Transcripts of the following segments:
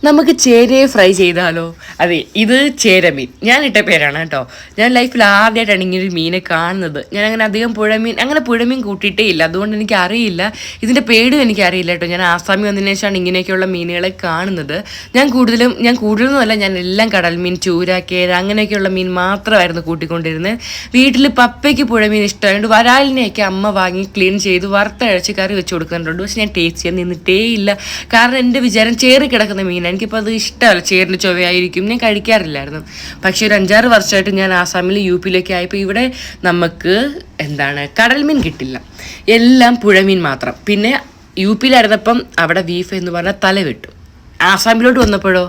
നമുക്ക് ചേരയെ ഫ്രൈ ചെയ്താലോ? അതെ, ഇത് ചേരമീൻ. ഞാൻ ഇട്ട പേരാണ് കേട്ടോ. ഞാൻ ലൈഫിൽ ആദ്യമായിട്ടാണ് ഇങ്ങനൊരു മീനെ കാണുന്നത്. ഞാൻ അങ്ങനെ അധികം പുഴമീൻ കൂട്ടിയിട്ടേ ഇല്ല. അതുകൊണ്ട് എനിക്ക് അറിയില്ല, ഇതിൻ്റെ പേരും എനിക്കറിയില്ല കേട്ടോ. ഞാൻ ആസാമി വന്നതിന് ശേഷമാണ് ഇങ്ങനെയൊക്കെയുള്ള മീനുകളെ കാണുന്നത്. ഞാൻ കൂടുതലൊന്നുമല്ല, ഞാൻ എല്ലാം കടൽമീൻ, ചൂര, കേര അങ്ങനെയൊക്കെയുള്ള മീൻ മാത്രമായിരുന്നു കൂട്ടിക്കൊണ്ടിരുന്നത്. വീട്ടിൽ പപ്പയ്ക്ക് പുഴമീൻ ഇഷ്ടമായതുകൊണ്ട് വരാലിനെയൊക്കെ അമ്മ വാങ്ങി ക്ലീൻ ചെയ്ത് വറുത്തഴച്ച് കറി വെച്ച് കൊടുക്കുന്നുണ്ട്. പക്ഷെ ഞാൻ ടേസ്റ്റ് ചെയ്യാൻ നിന്നിട്ടേ ഇല്ല. കാരണം എൻ്റെ വിചാരം ചേറി കിടക്കുന്ന മീൻ, എനിക്കിപ്പോൾ അത് ഇഷ്ടമല്ല. ചേറിൻ്റെ ചൊവ്വയായിരിക്കും, ഞാൻ കഴിക്കാറില്ലായിരുന്നു. പക്ഷേ ഒരു 5-6 വർഷമായിട്ട് ഞാൻ ആസാമിൽ UP-യിലേക്ക് ആയപ്പോൾ ഇവിടെ നമുക്ക് കടൽ മീൻ കിട്ടില്ല, എല്ലാം പുഴമീൻ മാത്രം. പിന്നെ UP-യിലായിരുന്നപ്പം അവിടെ ബീഫ് എന്ന് പറഞ്ഞാൽ തല വെട്ടും. ആസാമിലോട്ട് വന്നപ്പോഴോ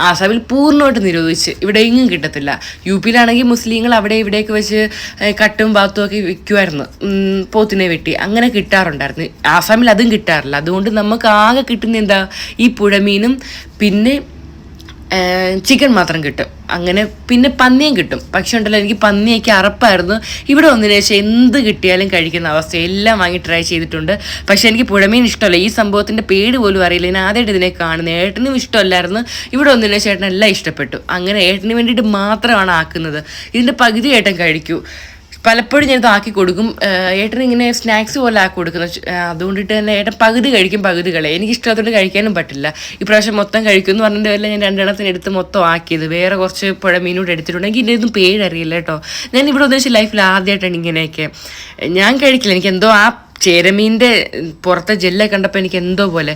ആസാമിൽ പൂർണ്ണമായിട്ട് നിരോധിച്ച്, ഇവിടെ എങ്ങും കിട്ടത്തില്ല. UP-യിലാണെങ്കിൽ മുസ്ലിങ്ങൾ അവിടെ ഇവിടെയൊക്കെ വെച്ച് കട്ടും ബാത്തും ഒക്കെ വിൽക്കുമായിരുന്നു, പോത്തിനെ വെട്ടി അങ്ങനെ കിട്ടാറുണ്ടായിരുന്നു. ആസാമിൽ അതും കിട്ടാറില്ല. അതുകൊണ്ട് നമുക്ക് ആകെ കിട്ടുന്ന ഈ പുഴമീനും പിന്നെ ചിക്കൻ മാത്രം കിട്ടും. അങ്ങനെ പിന്നെ പന്നിയും കിട്ടും. പക്ഷെ ഉണ്ടല്ലോ, എനിക്ക് പന്നിയൊക്കെ അറപ്പായിരുന്നു. ഇവിടെ വന്നതിന് ശേഷം എന്ത് കിട്ടിയാലും കഴിക്കുന്ന അവസ്ഥ, എല്ലാം വാങ്ങി ട്രൈ ചെയ്തിട്ടുണ്ട്. പക്ഷെ എനിക്ക് പുഴമീൻ ഇഷ്ടമല്ല. ഈ സംഭവത്തിൻ്റെ പേര് പോലും അറിയില്ല. ഞാൻ ആദ്യമായിട്ട് ഇതിനെ കാണുന്നത്. ഏട്ടനും ഇഷ്ടമല്ലായിരുന്നു. ഇവിടെ വന്നതിന് ശേഷം ഏട്ടനെല്ലാം ഇഷ്ടപ്പെട്ടു. അങ്ങനെ ഏട്ടന് വേണ്ടിയിട്ട് മാത്രമാണ് ആക്കുന്നത്. ഇതിൻ്റെ പകുതി ഏട്ടൻ കഴിക്കൂ. പലപ്പോഴും ഞാനിത് ആക്കി കൊടുക്കും. ഏട്ടന് ഇങ്ങനെ സ്നാക്സ് പോലെ ആക്കി കൊടുക്കുന്നത്. അതുകൊണ്ടിട്ട് തന്നെ ഏട്ടൻ പകുതി കഴിക്കും, പകുതി കളയും. എനിക്ക് ഇഷ്ടത്തോട്ട് കഴിക്കാനും പറ്റില്ല. ഇപ്രാവശ്യം മൊത്തം കഴിക്കും എന്ന് പറഞ്ഞിട്ട് വല്ല ഞാൻ 2 എണ്ണത്തിന് എടുത്ത് മൊത്തം ആക്കിയത്. വേറെ കുറച്ച് പുഴമീനോട് എടുത്തിട്ടുണ്ടെങ്കിൽ ഇതിൻ്റെ ഒന്നും പേരറിയില്ല കേട്ടോ. ഞാൻ ഇവിടെ ഉദ്ദേശിച്ച ലൈഫിൽ ആദ്യമായിട്ടാണ് ഇങ്ങനെയൊക്കെ. ഞാൻ കഴിക്കില്ല. എനിക്കെന്തോ ആ ചേരമീൻ്റെ പുറത്തെ ജെല്ലെ കണ്ടപ്പോൾ എനിക്ക് എന്തോ പോലെ.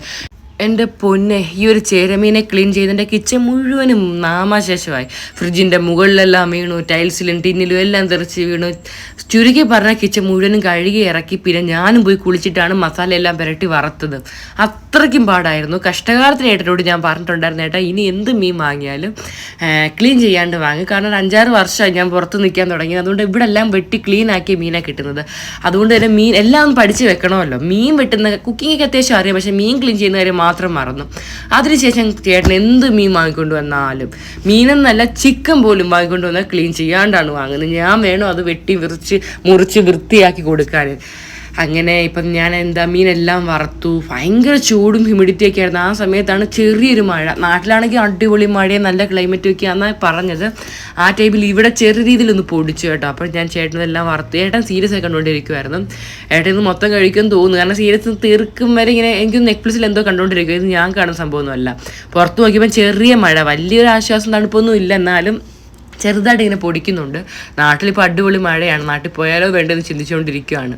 എൻ്റെ പൊന്നെ, ഈ ഒരു ചേരമീനെ ക്ലീൻ ചെയ്തതിൻ്റെ കിച്ചൺ മുഴുവനും നാമാശേഷമായി. ഫ്രിഡ്ജിൻ്റെ മുകളിലെല്ലാം വീണു, ടൈൽസിലും ടിന്നിലും എല്ലാം തെറിച്ച് വീണു. ചുരുക്കി പറഞ്ഞ കിച്ചൺ മുഴുവനും കഴുകി ഇറക്കി. പിന്നെ ഞാനും പോയി കുളിച്ചിട്ടാണ് മസാല എല്ലാം പുരട്ടി വറുത്തത്. അത്രയ്ക്കും പാടായിരുന്നു. കഷ്ടകാലത്തിന് ഏട്ടനോട് ഞാൻ പറഞ്ഞിട്ടുണ്ടായിരുന്നു, ഏട്ടാ ഇനി എന്ത് മീൻ വാങ്ങിയാലും ക്ലീൻ ചെയ്യാണ്ട് വാങ്ങി. കാരണം 5-6 വർഷമായി ഞാൻ പുറത്ത് നിൽക്കാൻ തുടങ്ങി. അതുകൊണ്ട് ഇവിടെ എല്ലാം വെട്ടി ക്ലീൻ ആക്കിയ മീനാണ് കിട്ടുന്നത്. അതുകൊണ്ട് തന്നെ മീൻ എല്ലാം ഒന്ന് പഠിച്ച് വെക്കണമല്ലോ. മീൻ വെട്ടുന്ന കുക്കിങ്ങൊക്കെ അത്യാവശ്യം അറിയാം, പക്ഷേ മീൻ ക്ലീൻ ചെയ്യുന്ന കാര്യം മാത്രം മറന്നു. അതിനുശേഷം ചേട്ടൻ എന്ത് മീൻ വാങ്ങിക്കൊണ്ട് വന്നാലും, മീനെന്നല്ല ചിക്കൻ പോലും വാങ്ങിക്കൊണ്ട് വന്നാൽ ക്ലീൻ ചെയ്യാണ്ടാണ് വാങ്ങുന്നത്. ഞാൻ വേണം അത് വെട്ടി മുറിച്ച് വൃത്തിയാക്കി കൊടുക്കാൻ. അങ്ങനെ ഇപ്പം ഞാൻ മീനെല്ലാം വറുത്തു. ഭയങ്കര ചൂടും ഹ്യൂമിഡിറ്റിയൊക്കെ ആയിരുന്നു. ആ സമയത്താണ് ചെറിയൊരു മഴ. നാട്ടിലാണെങ്കിൽ അടിപൊളി മഴയും നല്ല ക്ലൈമറ്റും ഒക്കെ ആണെന്നാണ് പറഞ്ഞത്. ആ ടൈമിൽ ഇവിടെ ചെറിയ രീതിയിലൊന്ന് പൊടിച്ചു കേട്ടോ. അപ്പോൾ ഞാൻ ചേട്ടനെല്ലാം വറുത്ത്. ഏട്ടൻ സീരിയസ് ആയി കണ്ടുകൊണ്ടിരിക്കുമായിരുന്നു. ഏട്ടൻ ഇത് മൊത്തം കഴിക്കുമെന്ന് തോന്നുന്നു. കാരണം സീരിയസ് തീർക്കും വരെ ഇങ്ങനെ എനിക്ക് നെറ്റ്ഫ്ലിക്സിൽ എന്തോ കണ്ടുകൊണ്ടിരിക്കും. ഇത് ഞാൻ കാണുന്ന സംഭവമൊന്നുമല്ല. പുറത്ത് നോക്കിയപ്പോൾ ചെറിയ മഴ, വലിയൊരു ആശ്വാസം തണുപ്പൊന്നും ഇല്ല, എന്നാലും ചെറുതായിട്ട് ഇങ്ങനെ പൊടിക്കുന്നുണ്ട്. നാട്ടിലിപ്പോൾ അടിപൊളി മഴയാണ്. നാട്ടിൽ പോയാലോ വേണ്ടതെന്ന് ചിന്തിച്ചുകൊണ്ടിരിക്കുകയാണ്.